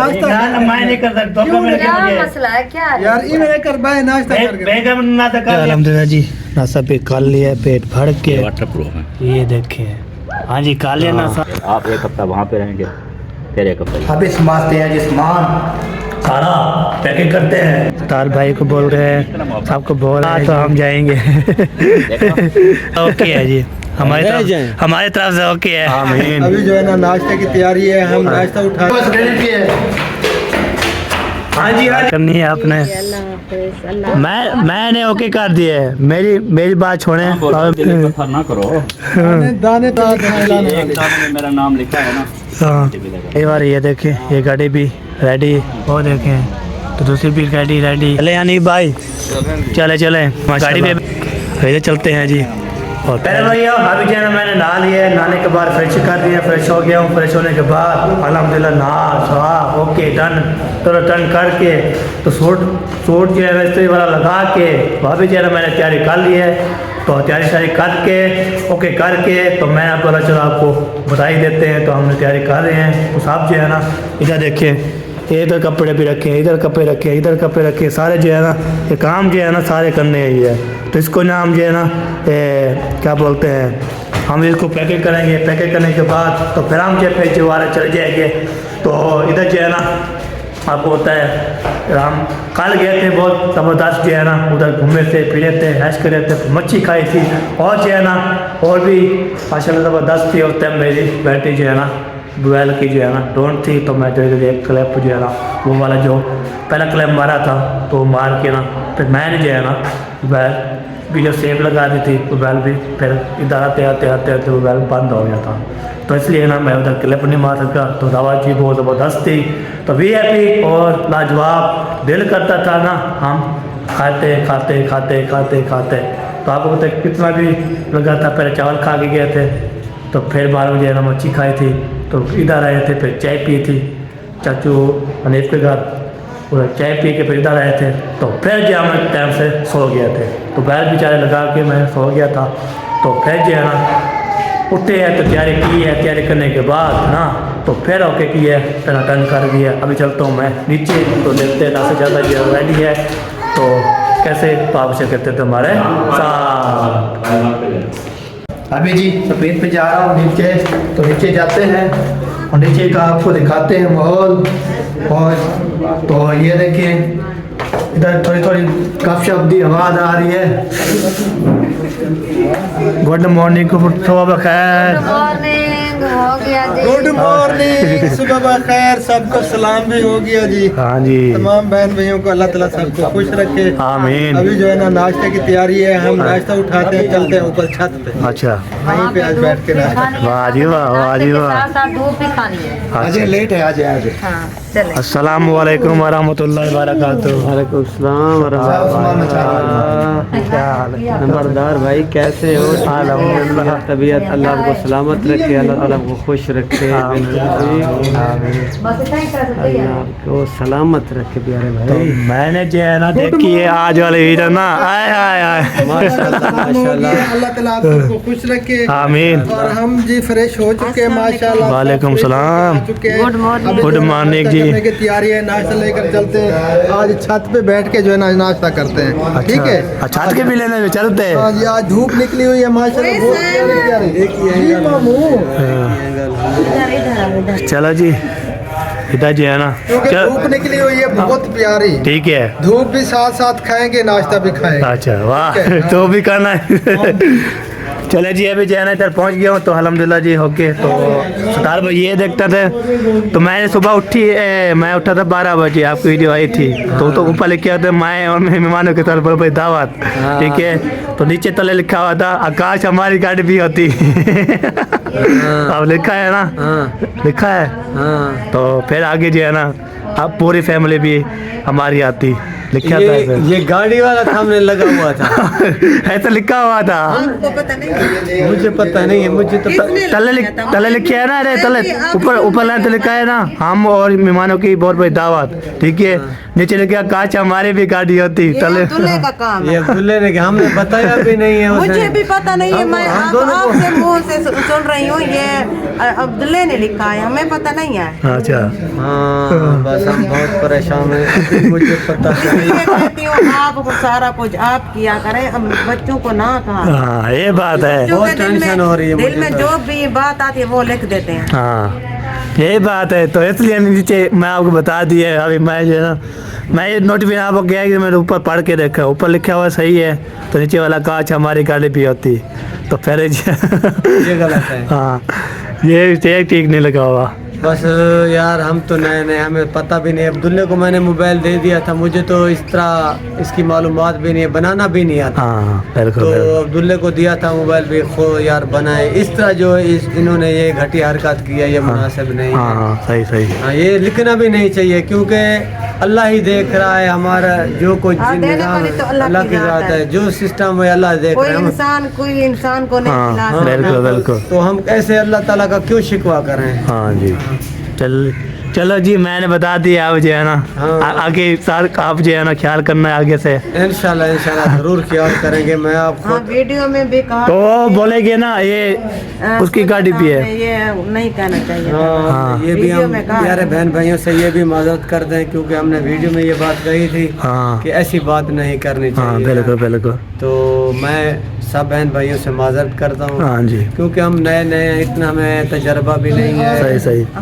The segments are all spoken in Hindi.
नाश्ता मैं नहीं कर सकता। क्या मसला है, क्या है? यार ये मैंने कर बाय नाश्ता बेगम ना तो कर अल्हम्दुलिल्लाह जी, नाश्ता पे कर लिया पेट भर के। वाटर प्रूफ है। ये देखे, हाँ जी खा लिया नाश्ता। आप एक हफ्ता वहाँ पे रहेंगे, फिर एक हफ्ता अभी समझते हैं जी, सामान सारा पैकिंग करते हैं। तार भाई को बोल रहे हैं, सबको बोल रहे हैं तो हम जाएंगे। ओके है जी, हमारी तरफ से ओके है। आमीन। अभी जो है ना नाश्ते की तैयारी है, हम नाश्ता उठा हाँ जी हाँ करनी है आपने। मैंने ओके कर दिया है, मेरी बात छोड़े। ना करो। दाने मेरा नाम लिखा है ना। हाँ, कई बार ये देखे, ये गाड़ी भी रेडी, वो देखे तो दूसरी भी गाड़ी रेडी। चले यानी भाई, चले गाड़ी पे इधर चलते हैं जी। और पहले भैया अभी जो है ना मैंने नहा लिया है, नहाने के बाद फ्रेश कर दिया, फ्रेश हो गया हूँ। फ्रेश होने के बाद अल्हम्दुलिल्लाह नहा सहा ओके डन, तो टर्न करके तो सूट जो है इस्त्री वाला लगा के अभी जो है ना मैंने तैयारी कर ली है। तो तैयारी शारी करके ओके करके तो मैं आप बोला चलो आपको बधाई देते हैं। तो हमने तैयारी कर रहे हैं। तो साहब जो है ना इधर देखें, इधर कपड़े भी रखे, इधर कपड़े रखे, इधर कपड़े रखे, सारे जो है ना ये काम जो है ना सारे करने ही है। तो इसको नाम जो है ना क्या बोलते हैं, हम इसको पैकेट करेंगे। पैकेट करने के बाद तो फिर हम जो है दोबारा चले जाएंगे। तो इधर जो है ना आपको होता है, हम कल गए थे, बहुत ज़बरदस्त जो है ना उधर घूमे थे, फिरे थे, ऐश करे थे, मच्छी खाई थी और जो है ना और भी माशाल्लाह ज़बरदस्त थी। उस टाइम मेरी बैटरी जो है ना डुएल की जो है ना डोंट थी, तो मैं धीरे धीरे एक क्लैप जो है ना वो वाला जो पहला क्लैप मारा था तो मार के ना फिर मैंने जो है ना बैल भी जो सेब लगा दी थी, तो बैल भी फिर इधर आते आते आते आते वो बैल बंद हो गया था। तो इसलिए ना मैं उधर क्लिप नहीं मार सका। तो आवाज़ भी बहुत ज़बरदस्त थी। तो VIP और लाजवाब, दिल करता था ना हम खाते खाते खाते खाते खाते। तो आपको पता है कितना भी लगा था। पहले चावल खा के गए थे, तो फिर 12 बजे ना मच्छी खाई थी, तो इधर आए थे, फिर चाय पी थी चाचू अनीफ के घर, उधर चाय पी के फिर इधर आए थे। तो फिर जो हम टाइम से सो गए थे। तो बैल बेचारे लगा के मैं सो गया था। तो फिर जो है ना उठे हैं तो तैयारी की है। तैयारी करने के बाद ना तो फिर ओके की है, फिर टर्न कर दिया। अभी चलता हूँ मैं नीचे, तो देखते हैं ना से ज़्यादा जो रेडी है तो कैसे तो आप से करते थे हमारे साथ। अभी जी सफ़ेद पे जा रहा हूँ नीचे। तो नीचे जाते हैं और नीचे का आपको दिखाते हैं माहौल। और तो ये देखिए इधर थोड़ी थोड़ी गपशप दी आवाज़ आ रही है। गुड मॉर्निंग, सुबह खैर। गुड मॉर्निंग, सुबह बखैर, सबको सलाम भी हो गया जी। हाँ जी, तमाम बहन भाइयों को अल्लाह ताला सबको खुश रखे। आमीन। अभी जो है ना नाश्ते की तैयारी है, हम नाश्ता उठाते हैं, चलते हैं ऊपर छत पे। अच्छा, वहीं पे आज बैठ के नाश्ता। वाह जी वाह, वाह जी वाह। धूप भी खानी है। आज लेट है आज। हाँ चले। अस्सलाम वालेकुम वरहमतुल्लाहि वबरकातुहू। वालेकुम सलाम क्या हाल है? नंबरदार भाई कैसे हो? अल्हम्दुलिल्लाह। तबीयत अल्लाह आपको सलामत रखे, अल्लाह ताला आपको खुश रखे, अल्लाह आपको सलामत रखे प्यारे तो भाई। मैंने जो है ना देखी है आज वाले वीडियो ना, आए आए आए माशाल्लाह माशाल्लाह। अल्लाह ताला आप सबको खुश रखे। आमीन। और हम जी फ्रेश हो चुके हैं माशाल्लाह। वालेकुम सलाम। Good morning. गुड मॉर्निंग जी। करने की तैयारी है, नाश्ता लेकर चलते हैं। आज छत पे बैठ के जो है ना नाश्ता करते हैं, ठीक है। अच्छा, छत के भी लेने में चलते हैं। हाँ जी, आज धूप निकली हुई है माशाल्लाह, बहुत प्यारी प्यारी। जी मामू, चलो जी, इधर जो है ना क्योंकि धूप निकली हुई है बहुत प्यारी। ठीक है। धूप भी साथ साथ खाएंगे, नाश्ता भी खाएंगे। अच्छा वाह, तो भी करना है। चले जी, अभी जो है ना इधर पहुँच गया हूँ। तो अल्हम्दुलिल्लाह जी होके तो सतार भाई ये देखते थे। तो मैंने सुबह मैं उठा था 12 बजे, आपकी वीडियो आई थी। तो ऊपर लिखा था मैं और मेरे मेहमानों के तौर पर भाई दावत, ठीक है। तो नीचे तले लिखा हुआ था आकाश हमारी गाड़ी भी होती। अब लिखा है ना, लिखा है। तो फिर आगे जो है ना अब पूरी फैमिली भी हमारी आती। लिखा था ऐसे। ये गाड़ी वाला सामने लगा हुआ था। ऐसा लिखा हुआ था। हमको पता नहीं मुझे पता नहीं है, मुझे तो तले लिखे है ना, अरे तले ऊपर लाइन तो लिखा है ना, हम और मेहमानों की बहुत बड़ी दावत, ठीक है। नीचे लिखा काश हमारी भी गाड़ी होती। तले दूल्हे का काम है। ये अब्दुल्ले ने हमें बताया भी नहीं है उसने। मुझे भी पता नहीं है, मैं आपसे मुंह से सुन रही हूँ। ये अब्दुल्ले ने लिखा है, हमें पता नहीं है। अच्छा हाँ बस हम बहुत परेशान हैं, मुझे पता नहीं। इसलिए कहती हूँ आप सारा कुछ आप किया करें, हम बच्चों को ना कहा। हाँ ये बात है। बच्चों बहुत के दिल टेंशन हो रही है में दिल मुझे में तो। जो भी बात आती है वो लिख देते हैं। हाँ यही बात है, तो इसलिए नीचे मैं आपको बता दिया है। अभी मैं जो है ना, मैं ये नोटिफिकेशन आपको गया कि मैंने ऊपर पढ़ के देखा, ऊपर लिखा हुआ सही है, तो नीचे वाला काश हमारी गाड़ी भी होती, तो फिर ये गलत है। हाँ ये ठीक नहीं लगा हुआ। बस यार हम तो नए नए, हमें पता भी नहीं। अब्दुल्ले को मैंने मोबाइल दे दिया था, मुझे तो इस तरह इसकी मालूमात भी नहीं है, बनाना भी नहीं आता। हाँ बिल्कुल तो बिल्कुल। अब्दुल्ले को दिया था मोबाइल भी, खो यार बनाए। इस तरह जो इन्होंने ये घटिया हरकत की है, ये मुनासिब नहीं हाँ है। हाँ सही सही। हाँ ये लिखना भी नहीं चाहिए, क्योंकि अल्लाह ही देख रहा है हमारा जो कुछ हाँ, देने निज़ाम वाली तो अल्लाह की ज़ात है, जो सिस्टम है अल्लाह देख कोई रहा है। इंसान को नहीं हाँ, खिला हाँ, सकता। बिल्कुल बिल्कुल। तो हम कैसे अल्लाह ताला का क्यों शिकवा करें। हाँ जी चलो जी, मैंने बता दिया। आप जो है ना हाँ। आगे सार आप जो है ना ख्याल करना है आगे से। इंशाल्लाह जरूर ख्याल करेंगे। मैं हाँ आपको वीडियो में भी कहा तो बोलेगे ना ये उसकी गाड़ी भी है। ये नहीं कहना चाहिए। हाँ, ये भी वीडियो हम में कहा प्यारे है। बहन भाइयों से ये भी माजरत करते हैं, क्योंकि हमने वीडियो में ये बात कही थी हाँ कि ऐसी बात नहीं करनी हाँ चाहिए। बिल्कुल बिल्कुल। तो मैं सब बहन भाइयों से माजरत करता हूँ, हाँ जी क्योंकि हम नए नए हैं, इतना हमें तजर्बा भी नहीं है। सही सही। हम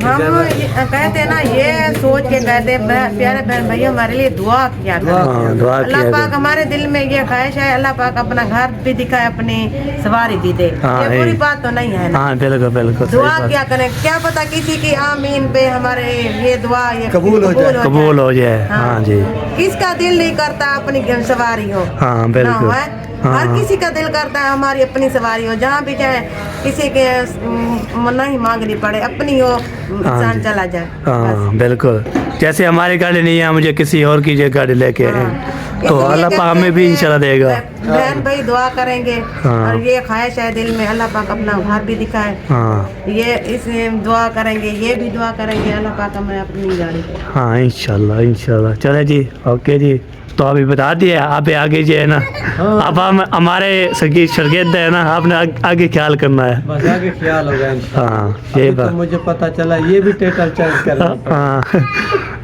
कहते हैं ना, ये सोच के कहते हैं प्यारे बहन भैया हमारे लिए दुआ किया करें। हाँ दुआ अल्लाह किया पाक करो। हमारे दिल में ये ख्वाहिश है, अल्लाह पाक अपना घर भी दिखाए, अपनी सवारी भी दे। हाँ, ये बुरी यही। बात तो नहीं है ना। हाँ बिल्कुल बिल्कुल सही दुआ बात। क्या करें, क्या पता किसी की आमीन पे हमारे ये दुआ ये कबूल हो जाए। कबूल हो जाए। हाँ जी किसका दिल नहीं करता अपनी सवारी हो। हाँ ना बिल्कुल। हो, है? हर हाँ किसी का दिल करता है हमारी अपनी सवारी हो, जहाँ भी जाए किसी के नहीं मांगनी पड़े, अपनी हो इंसान जी। चला जाए। हाँ बिल्कुल। जैसे हमारी गाड़ी नहीं है, मुझे किसी और की जो गाड़ी लेके आए, तो इसलिए अल्लाह पाक कहते हमें भी हैं इंशाल्लाह देगा। बहन भाई दुआ करेंगे। हाँ। और ये ख्वाहिश है दिल में, अल्लाह पाक अपना घर भी दिखाए। हाँ ये इस दुआ करेंगे, ये भी दुआ करेंगे, अल्लाह पाक हमें अपनी गाड़ी दे। हाँ इंशाल्लाह इंशाल्लाह। चले जी, ओके जी। तो अभी बता दिया, आप आगे जो है ना, अब हम हमारे शर्गिर्द है ना, आपने आगे ख्याल करना है। बस आगे ख्याल होगा इंशाल्लाह। हाँ यही अभी तो बात। मुझे पता चला ये भी टाइटल चेंज करना पड़ा। हाँ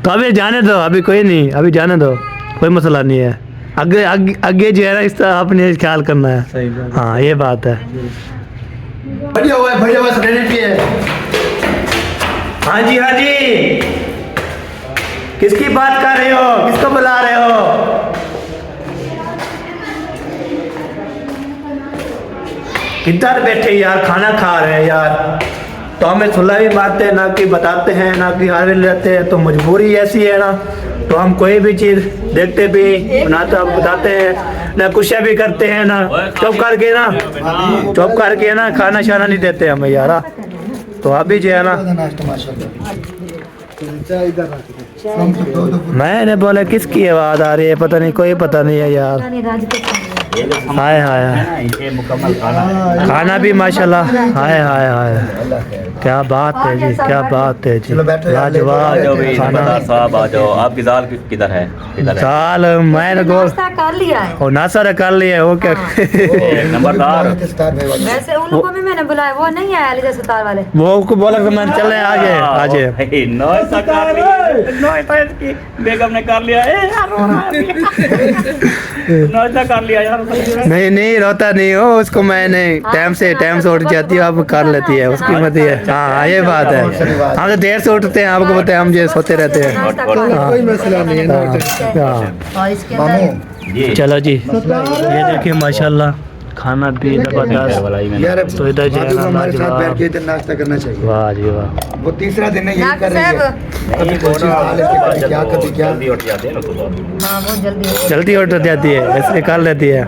तो अभी जाने दो, अभी कोई नहीं, अभी जाने दो, कोई मसला नहीं है। आगे आगे आगे जो है ना, इस तरह आपने ख्याल करना है। सही बात। हाँ ये बात है। बढ़िया हुआ है, बढ़िया हुआ है, रेडी है। हाँ जी हाँ जी, किसकी बात कर रहे हो, किसको बुला रहे हो? किधर बैठे यार, खाना खा रहे हैं यार। तो हमें सुलह भी मारते हैं ना, कि बताते हैं ना, कि हाजिर रहते हैं। तो मजबूरी ऐसी है ना, तो हम कोई भी चीज़ देखते भी बनाते बताते हैं ना, कुछ भी करते हैं ना, चुप करके ना खाना शाना नहीं देते हमें यार। तो अभी जो है ना, मैंने बोला किसकी आवाज़ आ रही है, पता नहीं, कोई पता नहीं है यार। हाय हाय हाय, ये मुकम्मल खाना खाना भी माशाल्लाह, हाय हाय हाय, क्या बात है जी, क्या बात है जी, आ जाओ लाजवाब भाई, खाना। नंबरदार साहब आ जाओ। आपकी दाल किधर है? किधर है? साल मैंने गोल नाश्ता कर लिया है। और नासा कर लिया है, वो क्या नंबरदार वैसे उन लोगों में मैंने बुलाया, वो नहीं आया अली सतार वाले। वो को बोला कि मैं चले आगे आजे। भाई, नाश्ता कर लिया। नाश्ता इसकी बेगम ने कर लिया। नाश्ता कर लिया यार। नहीं नहीं, रोता नहीं हो उसको, मैंने टाइम से उठ जाती है, आप कर लेती है, उसकी मत है। हाँ ये बात है, हम तो देर से उठते हैं, आपको पता है, हम जो सोते रहते हैं। नाश्ता कर लिया। कोई मसला नहीं है ना। हाँ और इसके अंदर ये चलो जी, ये देखिए माशाल्लाह खाना भी जबरदस्त। यार तो इधर जो है ना, हमारे साथ बैठ लाजवाब। के इधर नाश्ता करना चाहिए। वाह जी वाह। वो तीसरा दिन है, यही डॉक्टर कर रही है। साहब, कभी कुछ हाल है, कभी क्या कभी क्या। जल्दी उठ जाते हैं ना सुबह। हाँ बहुत जल्दी जल्दी उठ जाती है, इसलिए कर लेती है।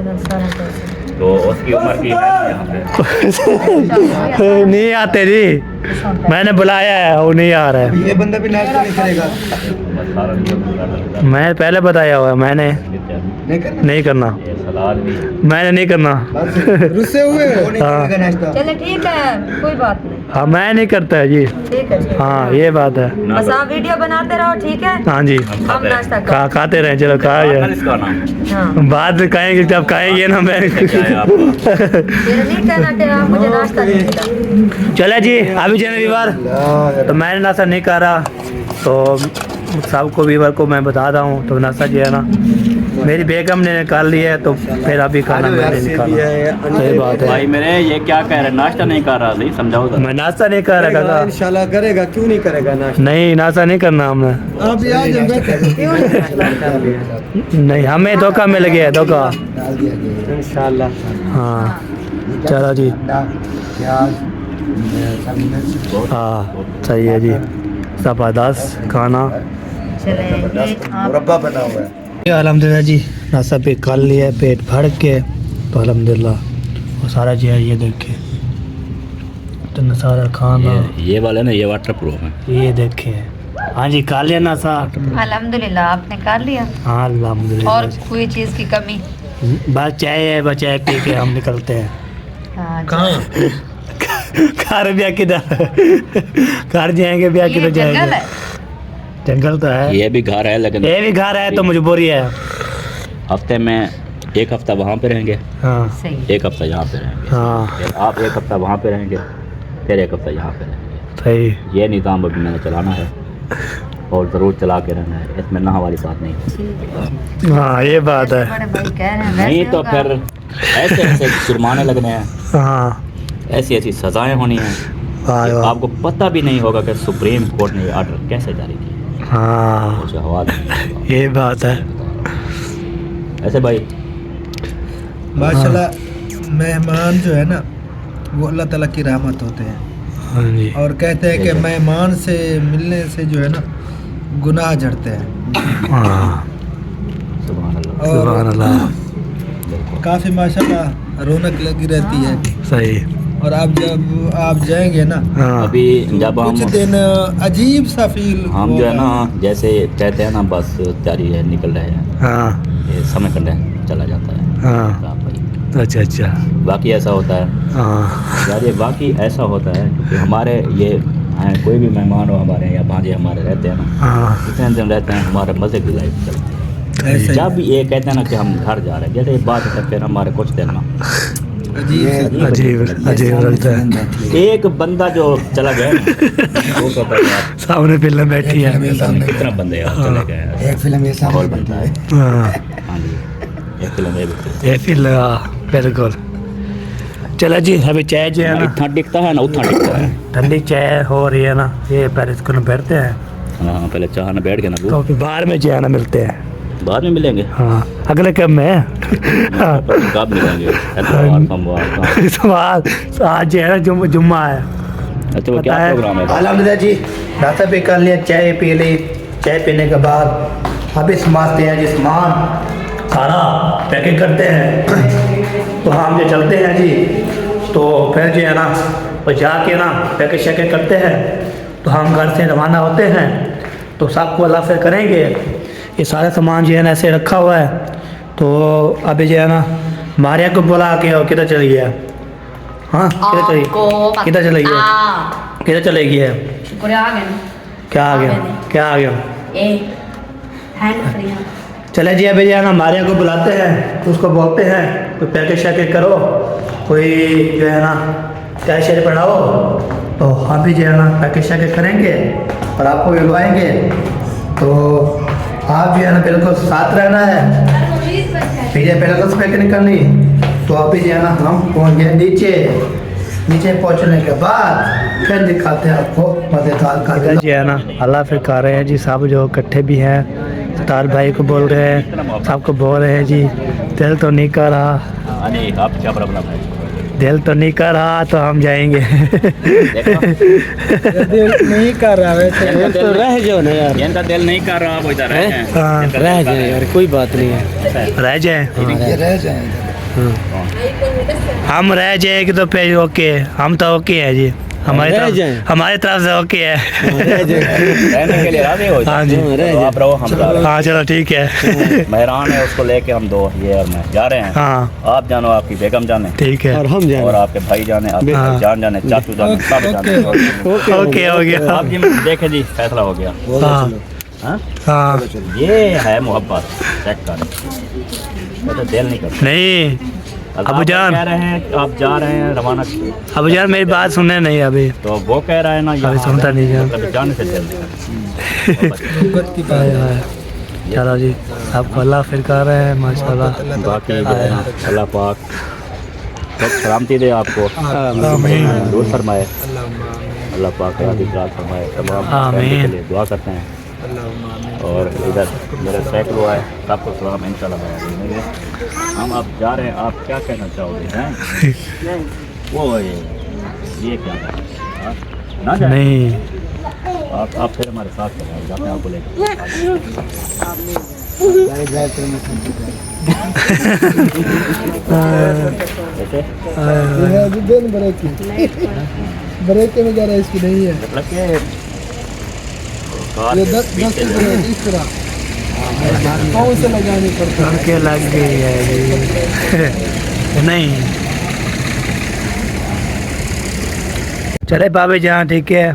तो उसकी उम्र की है यहाँ पे। नहीं आते जी, मैंने बुलाया है, वो नहीं आ रहा है। ये बंदा भी नाश्ता नहीं करेगा। मैं पहले बताया हुआ है, मैंने नहीं करना। नहीं करना, मैंने नहीं करना। रुस्से हुए हो? हाँ। नाश्ता। चले ठीक है, कोई बात नहीं। हाँ मैं नहीं करता है जी। ठीक है जी। हाँ ये बात है। बस आप वीडियो बनाते रहो, ठीक है। हाँ जी, हम नाश्ता खाते रहे, चलो खा जाए। हाँ। बाद में कहेंगे जब खाएंगे ना मैं। ये नहीं कहना कि आप मुझे नाश्ता नहीं मिला। चले जी, अभी जो है वीवर, तो मैंने नाश्ता नहीं करा, तो सबको वीवर को मैं बता रहा हूँ। तो नाश्ता जो है ना मेरी बेगम ने निकाल लिया है, तो फिर अभी खाना मैंने निकाला। सही बात है भाई मेरे ये क्या कह रहे, नाश्ता नहीं कर रहा, नहीं समझाओ जरा। मैं नाश्ता नहीं कर रहा था। इंशाल्लाह करेगा, क्यों नहीं करेगा नाश्ता? नहीं नाश्ता नहीं करना हमने। आप भी आ जाओ, बैठो। नहीं हमें धोखा मिल गया, धोखा। डाल दिया गया। इंशाल्लाह। हाँ चलो जी, हाँ सही है जी, ज़बरदस्त खाना। चले मुरब्बा बना हुआ है। अल्हम्दुलिल्लाह जी, नाश्ता पे कर लिया है पेट भर के, तो अल्हम्दुलिल्लाह। और सारा जो है ये देखिए, इतना सारा खाना, ये वाला ना, ये वाटर प्रूफ है। ये देखिए। हाँ जी खा लिया नाश्ता। अल्हम्दुलिल्लाह आपने कर लिया। हाँ अल्हम्दुलिल्लाह। और कोई चीज़ की कमी? बस चाय है, बस चाय पी के हम निकलते हैं। हाँ, घर ब्याह किधर, घर जाएंगे ब्याह ये किधर जंगल जाएंगे? है। जंगल तो है, ये भी घर है, लेकिन ये भी घर है तो मजबूरी है। हफ्ते में एक हफ्ता वहाँ पे रहेंगे, हाँ सही। एक हफ्ता यहाँ पे रहेंगे, हाँ फिर आप एक हफ्ता वहाँ पे रहेंगे, फिर एक हफ्ता यहाँ पे रहेंगे। सही। ये निज़ाम अभी मैंने चलाना है और ज़रूर चला के रहना है, इसमें ना वाली बात नहीं। हाँ ये बात है। बड़े भाई कह रहे हैं नहीं वैसे तो होगा। फिर ऐसे ऐसे जुर्माने लगने हैं, हाँ ऐसी ऐसी सज़ाएं होनी हैं। वाह वाह। आपको पता भी नहीं होगा कि सुप्रीम कोर्ट ने ये आर्डर कैसे जारी किया। हाँ मुझे हवाला नहीं ये बात है। ऐसे भाई माशाल्लाह मेहमान जो है ना वो अल्लाह ताला की रहमत होते हैं, हाँ जी और कहते हैं कि मेहमान से मिलने से जो है ना गुनाह झड़ते हैं। हाँ सुभान अल्लाह। सुभान अल्लाह। काफ़ी माशाल्लाह रौनक लगी रहती है। सही। और आप जब आप जाएंगे ना हाँ अभी जब कुछ हम दिन अजीब सा फील हम जो है ना, जैसे कहते हैं ना, बस तैयारी है, निकल रहे हैं, हाँ ये समय कंडे चला जाता है। हाँ आप भाई अच्छा अच्छा। बाकी ऐसा होता है हाँ यार, ये बाकी ऐसा होता है क्योंकि हमारे ये हैं, कोई भी मेहमान हो हमारे या भांजे हमारे रहते हैं ना, हाँ इतने दिन रहते हैं, हमारे मज़े की लाइफ चलती है। ऐसे जब ये कहते हैं ना कि हम घर जा रहे हैं, जैसे ये बात है, फिर हमारे कुछ दिन ना अजीब अजीब अजीब लगता है। एक बंदा जो चला गया ना, वो पता है यार, सामने फिल्म बैठी है। कितना बंदे यार चले गए हैं। एक फिल्म ऐसा माहौल बनता है। हाँ हाँ जी, एक फिल्म ये भी ये फिल्म बिल्कुल। चलो जी, अभी चाय जो है ना इतना टिकता है ना, उतना टिकता है। ठंडी चाय हो रही है ना, ये पहले इसको न बैठते हैं, हाँ पहले चाह ना बैठ के ना, तो फिर बाहर में चाय ना मिलते हैं। बाद में मिलेंगे। हाँ अगले कब में हाँ। कब मिलेंगे? एतवार, सोमवार, कहाँ? सवाल आज जो है ना जुम्मा है। अच्छा वो क्या प्रोग्राम है? अल्हम्दुलिल्लाह जी, नाश्ता भी कर लिया, चाय पी ली। चाय पीने के बाद अभी समझते हैं जी, सामान सारा पैकिंग करते हैं, तो हम जो चलते हैं जी, तो फिर जो है ना वो जाके ना पैकेज शैकेज करते हैं, तो हम घर से रवाना होते हैं। तो सबको अल्लाह से करेंगे। ये सारा सामान जो है ना ऐसे रखा हुआ है, तो अभी जो है ना मारिया को बुला के और किधर चली गया? हाँ किधर चली, किधर चली गया, किधर चले गई है? क्या आ गया, क्या आ गया? चले जी, अभी जो है ना मारिया को बुलाते हैं, तो उसको बोलते हैं तो पैकेज शैकेज करो, कोई जो है ना चाय शेर पढ़ाओ, तो हम भी जो है ना पैकेज शैकेज करेंगे और आपको भी बुलवाएंगे। तो आप जो है ना बिल्कुल साथ रहना है, भैया बिल्कुल पैकेज नहीं करनी। तो अभी जो है ना हम पहुँच गए नीचे। नीचे पहुँचने के बाद फिर दिखाते हैं आपको मज़ेदार का जो है ना अल्लाह फिर कर रहे हैं जी, सब जो इकट्ठे भी हैं, सतार भाई को बोल रहे हैं, सबको बोल रहे हैं जी, दिल तो नहीं कर रहा, हाँ जी, आप क्या प्रॉब्लम है? दिल तो नहीं कर रहा, तो हम जाएंगे। दिल नहीं कर रहा वैसे। तो रह जाओ ना यार, इनका दिल नहीं कर रहा, वो इधर रह जाएं। हाँ रह जाए यार, कोई बात नहीं है। रह जाए, ये रह जाएंगे। हम रह जाएंगे तो फिर ओके, हम तो ओके हैं जी। हमारे तरफ से ओके है। रहने के लिए राजी हो हाँ जी। तो आप रहो, हम जा रहे हैं। हाँ चलो ठीक है। मेहरान है, उसको लेके हम दो, ये और मैं जा रहे हैं। हाँ आप जानो, आपकी बेगम जाने, ठीक है। और हम जाए और आपके भाई जाने, आपके हाँ। जान जाने, चाचू जाने, सब जाने। ओके हो गया। आप जी देखे जी, फैसला हो गया। हाँ हाँ? हाँ ये है मोहब्बत, चेक कर, वो तो दिल नहीं करता। नहीं अल्लाह अबू जान। कह रहे हैं कि आप जा रहे हैं रवाना, अब यार मेरी बात सुनने नहीं अभी। तो वो कह रहा है ना, यहाँ सुनता नहीं है। मतलब जाने से दिल नहीं करता। चलो जी, आपको अल्लाह फिर कर रहे हैं माशाल्लाह। बाकी जो है ना, अल्लाह पाक सब सलामती दे आपको, आमीन। दूर फरमाए, अल्लाह पाक याद फरमाए, तमाम आमीन। फैमिली के लिए दुआ करते हैं। और इधर मेरा सैकड़ों है, सबको सलाम इंशाल्लाह। हम आप जा रहे हैं, आप क्या कहना चाहोगे? हैं वो ये क्या है? हाँ? ना जाए? नहीं आप फिर हमारे साथ चलें, जाते हैं आपको लेकर। ऐसे ब्रेक में जा रहा है, इसकी नहीं है। मतलब कि कार ये के 10 पीछे जो ब्रेक इस तरह कौन से लगानी पड़ता है? के लग गई है जी। नहीं चले भाभी जहाँ, ठीक है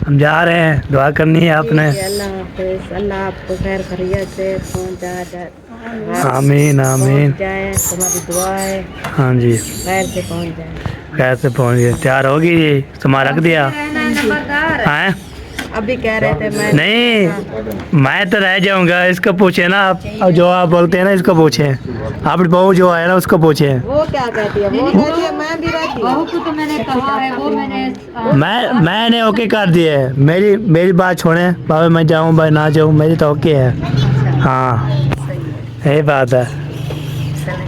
हम जा रहे हैं, दुआ करनी है आपने। अल्लाह हाफिज़, अल्लाह आपको खैर खैरियत से पहुँचा जाए। आमीन आमीन। जाए, तुम्हारी दुआ है हाँ जी, खैर से पहुँच जाए। खैर से पहुँच गए। तैयार होगी जी, सामान रख दिया है? अभी कह रहे थे मैं नहीं मैं तो रह जाऊंगा, इसको पूछे ना आप। अब जो आप बोलते हैं ना, इसको पूछे। आप बहू जो है ना, उसको पूछे। वो क्या कहती है? वो कहती है मैं भी रहती हूँ। बहू को तो मैंने कहा है, वो मैंने मैंने ओके कर दिए। मेरी बात छोड़े, बाबा मैं जाऊँ भाई ना जाऊँ, मेरी तो ओके है। हाँ यही बात है।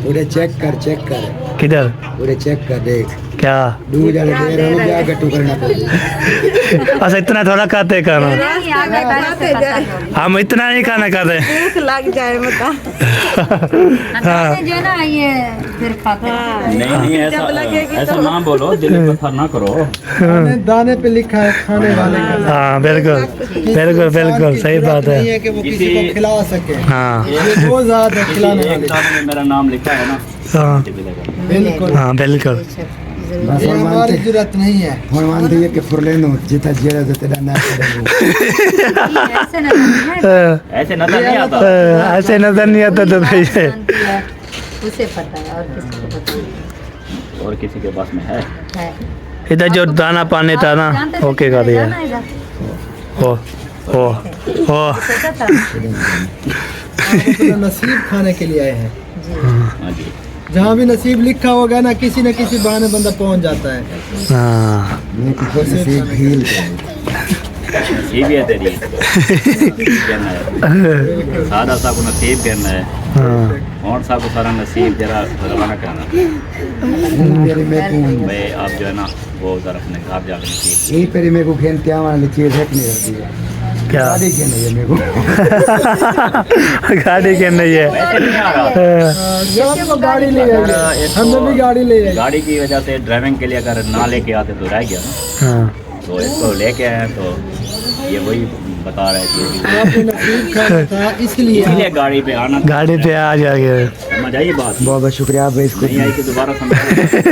पूरे चेक कर किधर पूरे चेक कर देख, क्या? दूर जाने दे रहा हूँ, क्या गट्टू करना पड़ेगा। अच्छा इतना थोड़ा खाते करना, नहीं आगे खाते जाए, हम इतना नहीं खाना खाते। भूख लग जाए बता। खाते जो है ना, ये फिर खाते हैं। नहीं ऐसा जब लगेगी ऐसा तो- ना बोलो, दिल पत्थर ना करो। दाने पे लिखा है खाने वाले का। हाँ बिल्कुल बिल्कुल बिल्कुल सही बात नहीं है है। कि वो किसी को खिला सके। हाँ ये बहुत ज्यादा किसी खिलाने एक वाले। दाने में मेरा नाम लिखा है ना, हाँ बिल्कुल हाँ बिल्कुल। ये हमारी जरूरत नहीं है। भगवान दिए के फुरलेनो जिता जेरा देते ना ऐसे नहीं है, ऐसे नजर नहीं आता। ऐसे नजर नहीं आता तो भाई शांति है, उसे पता है और किसी को पता नहीं और किसी के पास में है। है। इधर जो दाना पानी था ना, जानते थे ओके कि कर दिया। जाना इधर? ओ सोचा था तो नसीब खाने के लिए आए हैं। हाँ जी, जहाँ भी नसीब लिखा होगा ना, किसी न किसी बहाने बंदा पहुँच जाता है। हाँ नसीब ही है तेरी। कहना है सादा सा को नसीब कहना है, हाँ और सा को सारा नसीब जरा रवाना करना। भाई आप जो है ना, वो जरा अपने घर जाकर नसीब यही पेरी मेरे को खेलते वाली चीज है नहीं रहती है। क्या गाड़ी के नहीं है मेरे को। गाड़ी के नहीं है। वैसे नहीं आ रहा। सबको गाड़ी ले अगर आए, इसको हमने भी गाड़ी ले आई। गाड़ी की वजह से ड्राइविंग के लिए अगर ना लेके आते तो रह गया ना। हाँ तो इसको लेके आए हैं, तो ये वही बता रहे थे कि आपने नसीब खाना था इसलिए। इसलिए गाड़ी पे आना। गाड़ी पे आ जाएंगे। समझ आई बात? बहुत बहुत शुक्रिया आप इसको नहीं आई तो दोबारा समझ।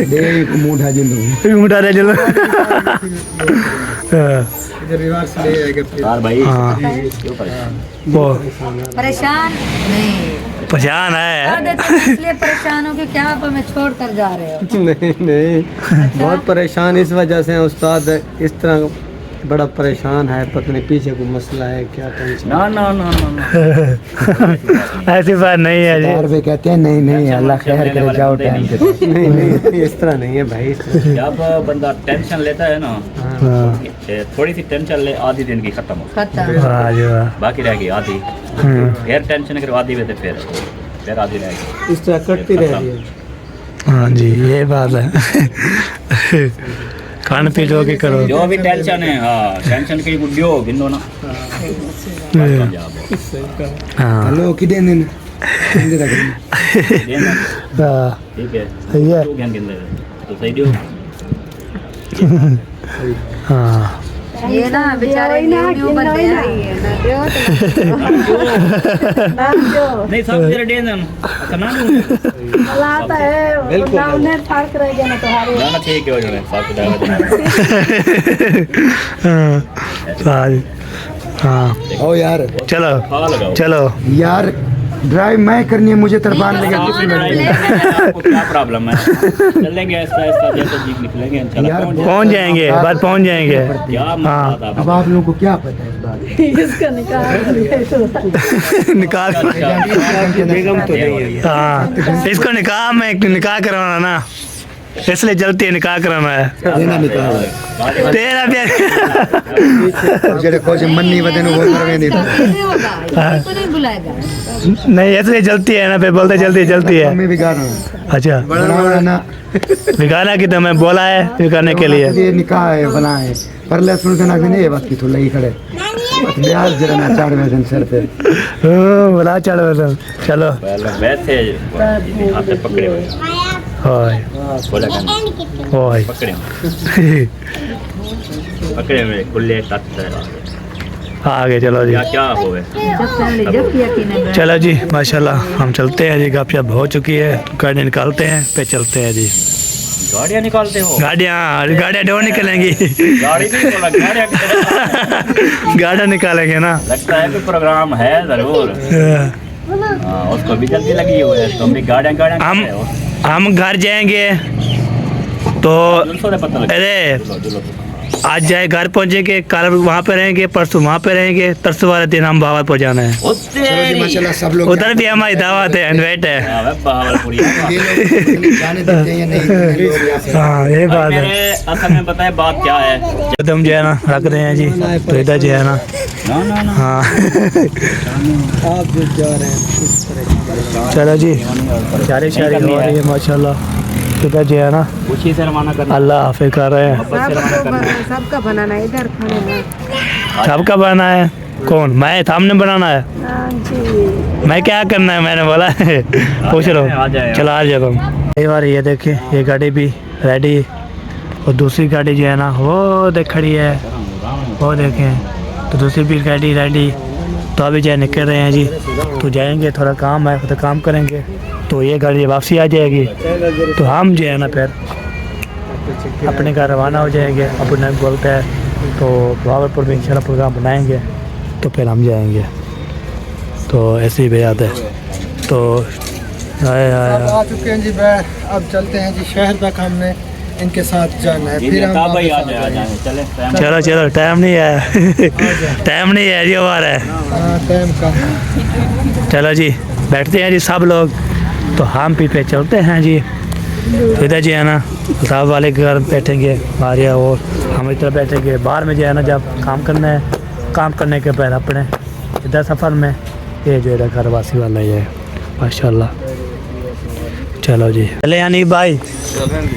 दे को मुंह उठा जिंदू उठा रहे चलो। इधर रिवर्स ले आएगा फिर। यार भाई हाँ क्यों परेशान? वो परेशान नहीं पहचान है। कर देते हैं, इसलिए परेशान हो कि क्या आप हमें छोड़ कर जा रहे हो? नहीं बहुत परेशान इस वजह से हैं उस्ताद, इस तरह बड़ा परेशान है, पता नहीं पीछे कोई मसला है क्या, टेंशन। ना ना ना ना ना। ऐसी बात नहीं है जी। यार वे कहते हैं नहीं नहीं अल्लाह खैर करे जाओ टाइम पे। नहीं नहीं इस तरह नहीं है भाई, इस तरह। जब बंदा टेंशन लेता है ना, हाँ थोड़ी सी टेंशन ले, आधी दिन की खत्म हो, खत्म। वाह जी वाह। बाकी रह गई आधी। फिर टेंशन कर आधी में, फिर आधी रह गई। इस तरह कटती रह रही है। हाँ जी ये बात है। खान पी लो के करो। जो भी टेंशन है, हाँ टेंशन की गुड्डियो गिनो ना। हाँ हेलो किदे दिन किदे तक देना, हाँ, ठीक है। सही है। तू ज्ञान गिन ले तो सही दियो। हाँ ये ना बेचारे यूट्यूब पर दे रही है ना जो नहीं सब मेरे डेन करना लाता है बिल्कुल उन्हें फर्क रह गया ना तुम्हारे जाना ठीक है जो सब हाँ ओ यार चलो चलो यार ड्राइव मैं करनी है मुझे तरबान लगे आपको क्या प्रॉब्लम है चलेंगे ऐसा ऐसा जैसे जीप निकलेंगे इंशाल्लाह पहुंच जाएंगे बस पहुंच जाएंगे क्या हाँ। मसला था अब आप लोगों को क्या पता है इस बात इसका निकाल बेगम तो नहीं है हाँ इसको निकाह में निकाह करवाना ना इसलिए जल्दी निकाह कराना है देना निकाल तेरा भी जेड़े खोज मन नहीं बदन वो करवे नहीं कैसे होगा इसको नहीं बुलाएगा नहीं इसलिए जल्दी है ना फिर बोलते जल्दी है मैं बिगाड़ रहा हूँ अच्छा बनाना ना बिगाना की तो मैं बोला है बिगाने के लिए ये निकाह है बना है पर ले सुन के ना भी नहीं बात की तो लगी खड़े ब्याज जरा ना चाड़ में सर पे बोला चलो चलो वैसे हाथ से पकड़े हुए ओए बोला करना ओए पकड़े हुए खुले तख्त आगे चलो जी क्या होवे जब किया कि नहीं चलो जी माशाल्लाह हम चलते हैं जी गपशप हो चुकी है गाड़ी निकालते हैं पे चलते हैं जी गाड़ियाँ निकालते हो गाड़ियाँ डोर निकलेंगी गाड़ी नहीं बोला गाड़ियाँ गाड़ियाँ निकालेंगे ना लगता है कि प्रोग्राम है जरूर हाँ उसको भी जल्दी लगी हुई है तुम भी गाड़ियाँ हम घर जाएंगे तो पता लगा अरे आज जाए घर पहुंचेंगे कल वहाँ पे रहेंगे परसों वहाँ पे रहेंगे तरसों वाले दिन हम भावलपुर जाना है माशाल्लाह सब लोग उधर भी हमारी दावत है इन्वाइट है जाने देते हैं या नहीं हाँ ये बात है मेरे असल में बताए बात क्या है कदम जो है ना रख रहे हैं जी तो इधर जो है ना ना हाँ आप जो जा रहे हैं चलो जी शारी हो रही है माशाल्लाह इधर जो है ना उसी से रवाना करना अल्लाह हाफिज कर रहे हैं सबका बनाना इधर खड़े हैं सबका बनाना है कौन मैं सामने बनाना है मैं क्या करना है मैंने बोला है पूछ लो चलो आ जाओ तुम कई बार ये देखिए ये गाड़ी भी रेडी और दूसरी गाड़ी जो है ना वो देख खड़ी है वो देखें तो दूसरी भी गाड़ी रेडी तो अभी जो है निकल रहे हैं जी तो जाएंगे थोड़ा काम है तो काम करेंगे तो ये गाड़ी वापसी आ जाएगी तो हम जो है ना फिर अपने घर रवाना हो जाएंगे अबू नैब बोलते हैं तो भावलपुर में इंशाल्लाह प्रोग्राम बनाएंगे तो फिर हम जाएंगे तो ऐसे ही बात है तो सब आ चुके हैं जी अब चलते हैं जी शहर तक हमने इनके साथ जाना है फिर हम भाई आ वापस जाए चले चलो चलो टाइम नहीं है टाइम नहीं है जो आ रहा है हाँ, टाइम का चलो जी बैठते हैं जी सब लोग तो हम भी पे चलते हैं जी तो इधर जो है ना साहब वाले के घर बैठेंगे मारिया और हम इधर बैठेंगे बाहर में जो है ना जब काम करना है काम करने के बाद अपने इधर सफ़र में ये जो है घर वासी वाला ये है माशाल्लाह चलो जी चले यानी भाई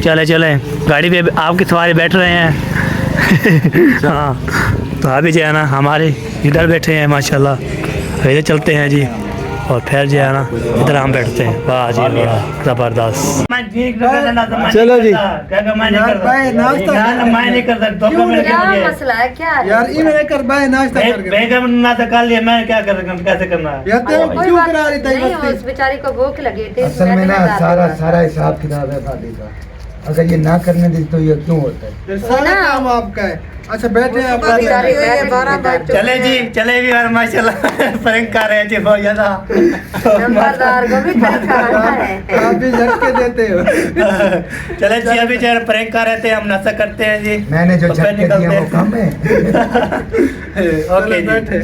चले गाड़ी पे आपकी सवारी बैठ रहे हैं हाँ तो अभी जो है ना हमारे इधर बैठे हैं माशाल्लाह इधर चलते हैं जी और फिर जो है ना इधर हम बैठते हैं वाह जी वाह ज़बरदस्त चलो जी क्या मसला है क्या है? यार ये मेरे कर भाई नाश्ता कर नाश्ता कर लिया मैं क्या कर कैसे करना है या तो कोई क्यों बात करा रही नहीं थी उस बेचारी को भूख लगी थी असल में ना सारा हिसाब किताब है शादी का अगर ये ना करने दी तो ये क्यों होता है सारा काम आपका है अच्छा बैठे हैं आप बेचारी बैठ चले जी चले भी और माशाल्लाह प्रैंक कर रहे हैं जी बहुत ज्यादा नंबरदार को भी खाना है आप भी झटके देते हो चले जी अभी जो प्रैंक कर रहे थे हम नाश्ता करते हैं जी मैंने जो और फिर झटके दिए वो निकलते कम है हैं। ओके जी बैठे